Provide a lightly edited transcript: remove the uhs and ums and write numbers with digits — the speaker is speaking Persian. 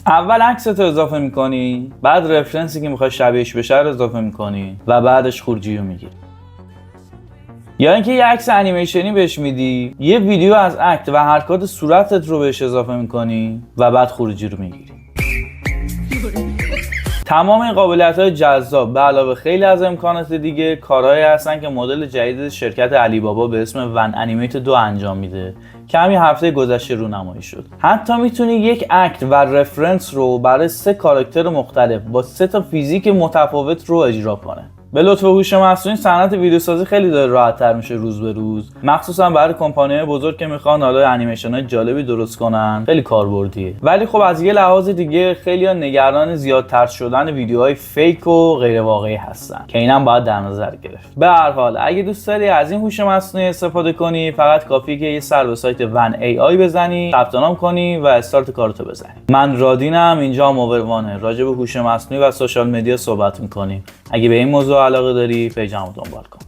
اول عکست رو اضافه میکنی، بعد رفرنسی که میخوای شبیهش بشه رو اضافه میکنی و بعدش خروجی رو میگیری. یا اینکه یه عکس انیمیشنی بهش میدی، یه ویدیو از اکت و حرکات صورتت رو بهش اضافه میکنی و بعد خروجی رو میگیری. تمام این قابلیت‌های جذاب به علاوه خیلی از امکانات دیگه کارهایی هستن که مدل جدید شرکت علی بابا به اسم ون انیمیت 2 انجام میده که همین هفته گذشته رونمایی شد. حتی میتونی یک اکت و رفرنس رو برای 3 کاراکتر مختلف با 3 تا فیزیک متفاوت رو اجرا کنه. به لطف هوش مصنوعی صنعت ویدیوسازی خیلی داره راحت‌تر میشه روز به روز، مخصوصا برای کمپانی‌های بزرگ که میخوان حالا انیمیشن‌های جالبی درست کنن. خیلی کاربردیه. ولی خب از یه لحاظ دیگه خیلی‌ها نگران زیادتر شدن ویدیوهای فیک و غیر واقعی هستن که اینم باید در نظر گرفت. به هر حال اگه دوست داری از این هوش مصنوعی استفاده کنی، فقط کافیه که یه سر به سایت ون ای آی بزنی، ثبت نام کنی و استارت کارتو بزنی. من رادینم، اینجا مووروانه، راجع به هوش مصنوعی و سوشال مدیا صحبت می‌کنیم. اگه به این موضوع علاقه داری پیجمو دنبال کن.